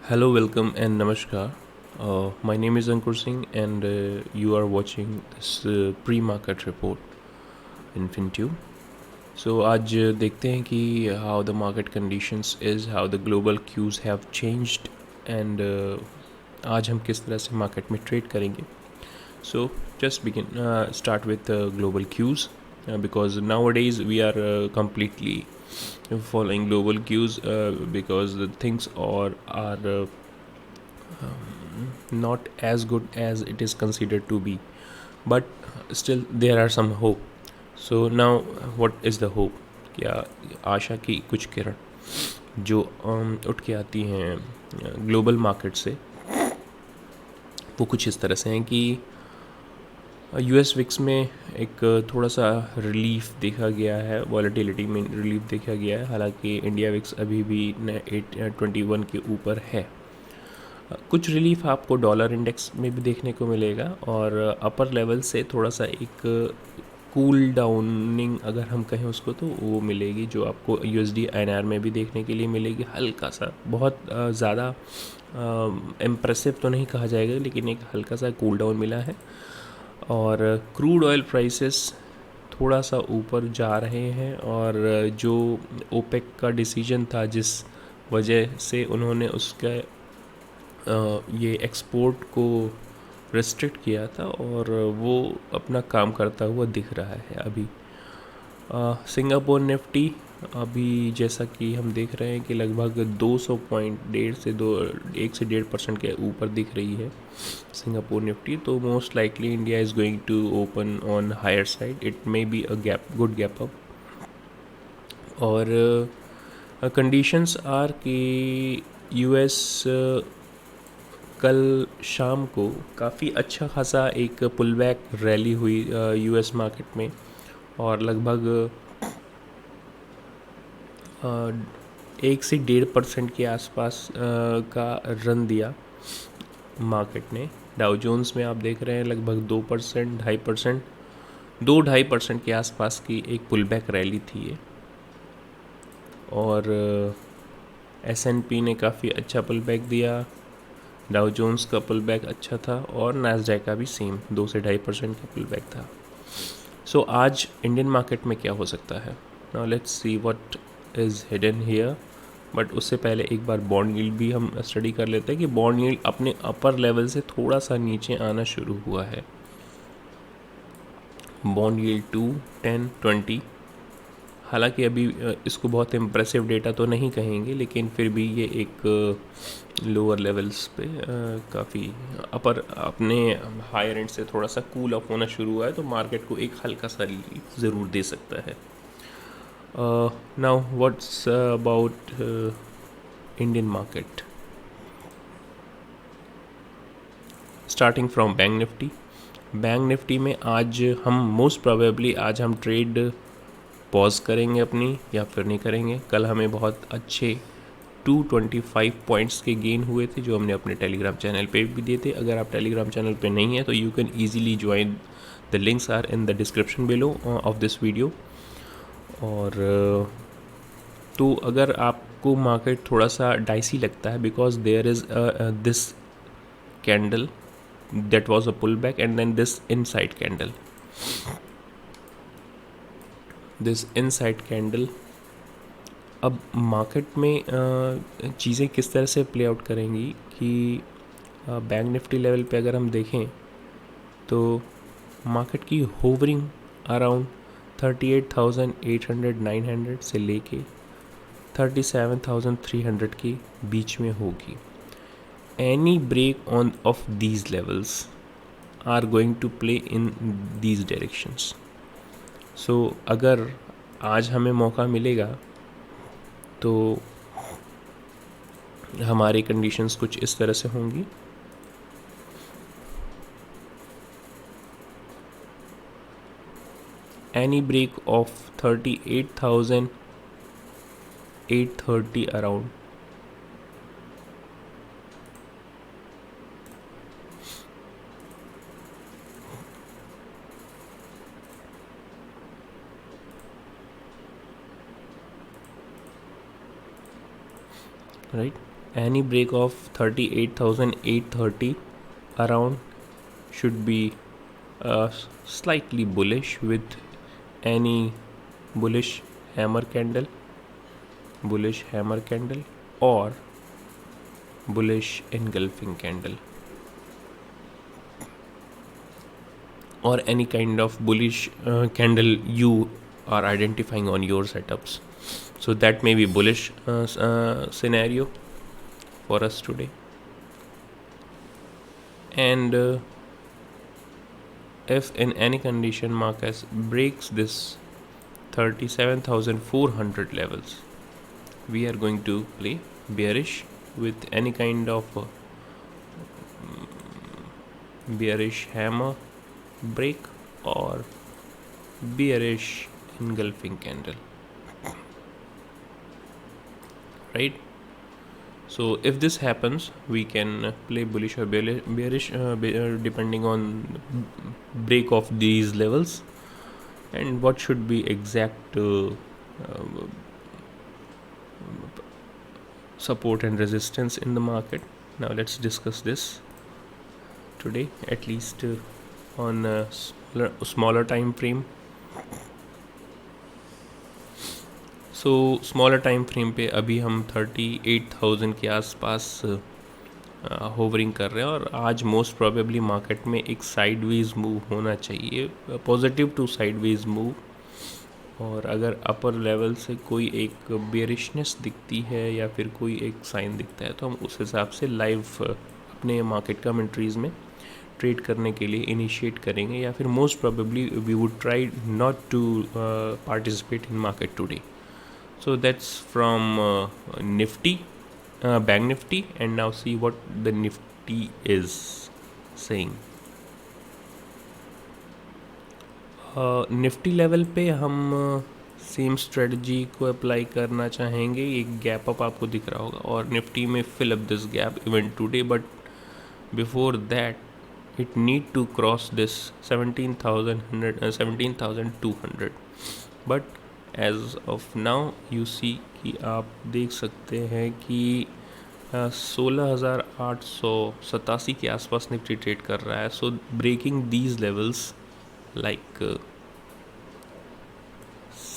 Hello, welcome, and namaskar. My name is Ankur Singh, and you are watching this pre-market report in FinTube. So आज देखते हैं कि how the market conditions is, how the global cues have changed, and आज हम किस तरह से market में trade करेंगे. So just start with global cues because nowadays we are completely following global cues because the things are not as good as it is considered to be, but still there are some hope. So now what is the hope? क्या आशा की कुछ किरण जो उठ के आती हैं global market से, वो कुछ इस तरह से हैं कि यूएस विक्स में एक थोड़ा सा रिलीफ देखा गया है, वॉलेटिलिटी में रिलीफ देखा गया है. हालांकि इंडिया विक्स अभी भी 821 के ऊपर है. कुछ रिलीफ आपको डॉलर इंडेक्स में भी देखने को मिलेगा और अपर लेवल से थोड़ा सा एक कूल डाउनिंग अगर हम कहें उसको तो वो मिलेगी, जो आपको यूएसडी आईएनआर में भी देखने के लिए मिलेगी. हल्का सा, बहुत ज़्यादा इम्प्रेसिव तो नहीं कहा जाएगा, लेकिन एक हल्का सा कूल डाउन मिला है. और क्रूड ऑयल प्राइसेस थोड़ा सा ऊपर जा रहे हैं, और जो ओपेक का डिसीजन था जिस वजह से उन्होंने उसका ये एक्सपोर्ट को रेस्ट्रिक्ट किया था, और वो अपना काम करता हुआ दिख रहा है अभी. सिंगापुर निफ्टी अभी जैसा कि हम देख रहे हैं कि लगभग 200 पॉइंट 1 से 1.5% के ऊपर दिख रही है सिंगापुर निफ्टी. तो most likely India is going to open on higher side. It may be a good gap up. और कंडीशंस आर कि यूएस कल शाम को काफ़ी अच्छा खासा एक पुल बैक रैली हुई यूएस मार्केट में, और लगभग 1 से 1.5% के आसपास का रन दिया मार्केट ने. डाउ जोन्स में आप देख रहे हैं लगभग 2%, 2.5%, 2-2.5% के आसपास की एक पुल बैक रैली थी ये. और एसएनपी ने काफ़ी अच्छा पुल बैक दिया, डाउ जोन्स का पुल बैक अच्छा था, और नैस्डैक का भी सेम 2 से 2.5% का पुल बैक था. सो आज इंडियन मार्केट में क्या हो सकता है? Now let's see what is hidden here. But उससे पहले एक बार बॉन्ड यील्ड भी हम स्टडी कर लेते हैं कि बॉन्ड यील्ड अपने अपर लेवल से थोड़ा सा नीचे आना शुरू हुआ है. Bond yield 2, 10, 20. हालांकि अभी इसको बहुत इम्प्रेसिव डेटा तो नहीं कहेंगे, लेकिन फिर भी ये एक लोअर लेवल्स पे काफ़ी अपर अपने हायर एंड से थोड़ा सा कूल ऑफ होना शुरू हुआ है, तो मार्केट को एक हल्का सा रिलीफ ज़रूर दे सकता है. Now what's about Indian market. Starting from bank Nifty. Bank Nifty में आज हम मोस्ट प्रोबेबली आज हम ट्रेड पॉज करेंगे अपनी, या फिर नहीं करेंगे. कल हमें बहुत अच्छे 225 पॉइंट्स के गेन हुए थे, जो हमने अपने टेलीग्राम चैनल पे भी दिए थे. अगर आप टेलीग्राम चैनल पे नहीं हैं तो you can easily join. The links are in the description below of this video. और तो अगर आपको मार्केट थोड़ा सा डाइसी लगता है because there is this candle that was a pull back, and then this inside candle, this inside candle. अब market में चीज़ें किस तरह से प्ले आउट करेंगी कि बैंक निफ्टी लेवल पे अगर हम देखें तो मार्केट की होवरिंग अराउंड 38,800 900 से लेके 37,300 के बीच में होगी. Any break on of these levels are going to play in these directions. So अगर आज हमें मौका मिलेगा तो हमारी कंडीशंस कुछ इस तरह से होंगी. Any break of 38,830 around, right? any break of 38,830 around should be slightly bullish with any bullish hammer candle or bullish engulfing candle or any kind of bullish candle you are identifying on your setups. So that may be bullish scenario for us today. And if in any condition market breaks this 37,400 levels, we are going to play bearish with any kind of bearish hammer break or bearish engulfing candle, right? So if this happens, we can play bullish or bearish depending on break of these levels and what should be exact support and resistance in the market. Now let's discuss this today, at least on a smaller time frame. So smaller time frame पे अभी हम 38,000 के आसपास hovering कर रहे हैं और आज मोस्ट प्रोबेबली मार्केट में एक साइडवेज मूव होना चाहिए, पॉजिटिव टू साइडवेज मूव. और अगर अपर लेवल से कोई एक बेरिशनेस दिखती है या फिर कोई एक साइन दिखता है तो हम उस हिसाब से लाइव अपने मार्केट कमेंट्रीज़ में ट्रेड करने के लिए इनिशिएट करेंगे, या फिर most probably we would try not to participate in market today. So that's from Nifty, Banknifty, and now see what the Nifty is saying. Nifty level पे हम सेम स्ट्रेटजी को अप्लाई करना चाहेंगे. एक गैप अप आपको दिख रहा होगा और निफ्टी में fill up this gap even today, but before that it need to cross this 17,200. But as of now you see कि आप देख सकते हैं कि 16,887 के आसपास निफ्टी ट्रेड कर रहा है. So breaking these levels like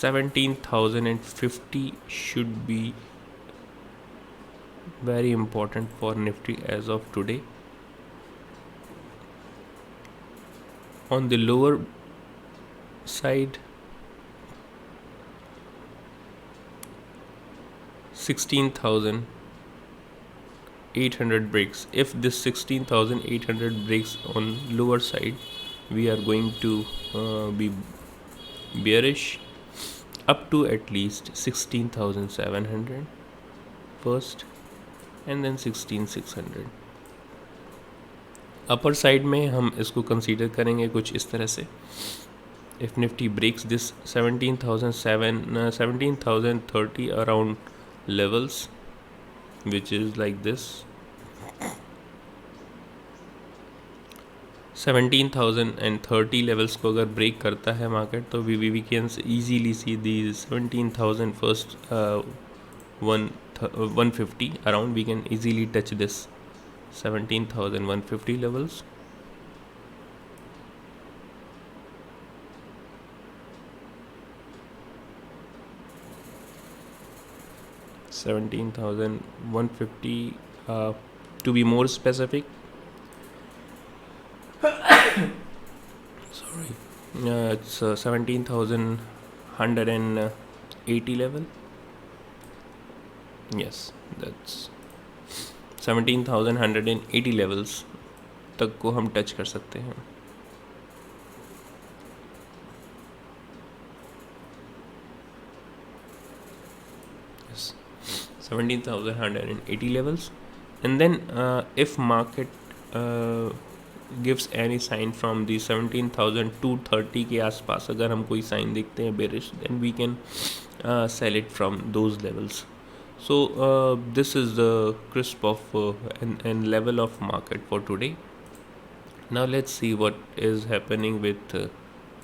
17,050 should be very important for Nifty as of today. On the lower side, 16,800 breaks. If this 16,800 breaks on lower side, we are going to be bearish up to at least 16,700 first and then 16,600. Upper side में हम इसको consider करेंगे कुछ इस तरह से. If Nifty breaks this 17,030 around levels, which is like this, 17,030 levels को अगर ब्रेक करता है मार्केट तो we can easily see these 17,000 first 150 around. We can easily touch this 17,150 levels. $17,150 to be more specific. Sorry, it's 17,180 level. Yes, that's 17,180 levels तक को हम touch कर सकते हैं. Yes, 17,180 levels, and then if market gives any sign from the 17,230 के आसपास अगर हम कोई साइन देखते हैं bearish, then we can sell it from those levels. So this is the crisp of and level of market for today. Now let's see what is happening with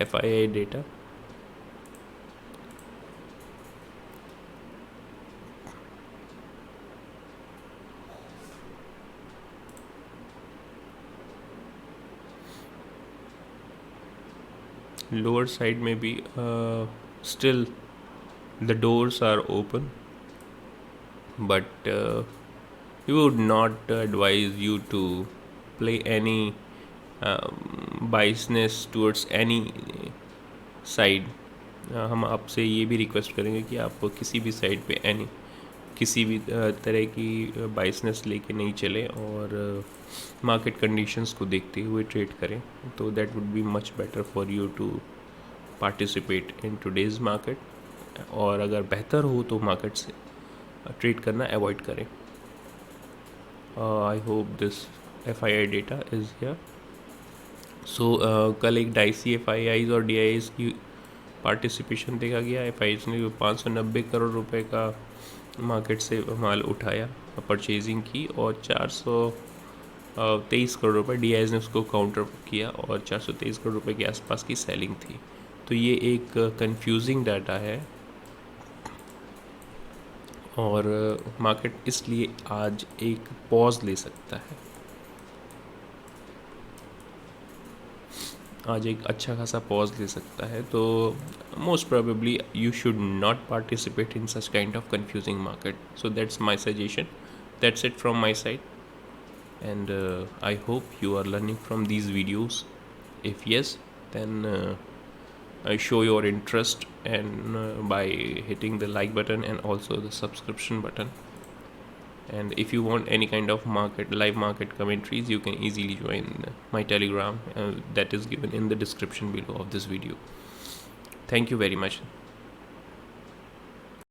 FII data. lower side maybe still the doors are open, but we would not advise you to play any biasness towards any side. हम आपसे ये भी request करेंगे कि आप किसी भी side पे किसी भी तरह की बाइसनेस लेके नहीं चलें और मार्केट कंडीशंस को देखते हुए ट्रेड करें. तो that would be much better for you to participate in today's market. और अगर बेहतर हो तो मार्केट से ट्रेड करना अवॉइड करें. I hope this FII data is here. So कल एक डाइसी FIIs और DIIs की पार्टिसिपेशन देखा गया. FIIs ने 590 करोड़ रुपए का मार्केट से माल उठाया, परचेजिंग की, और 423 करोड़ रुपए DIIs ने उसको काउंटर किया और 423 करोड़ रुपए के आसपास की सेलिंग थी. तो ये एक कंफ्यूजिंग डाटा है और मार्केट इसलिए आज एक पॉज ले सकता है. आज एक अच्छा खासा पॉज ले सकता है. तो most probably you should not participate in such kind of confusing market. So that's my suggestion. That's it from my side, and I hope you are learning from these videos. If yes, then show your interest and by hitting the like button and also the subscription button. And if you want any kind of live market commentaries, you can easily join my Telegram that is given in the description below of this video. Thank you very much.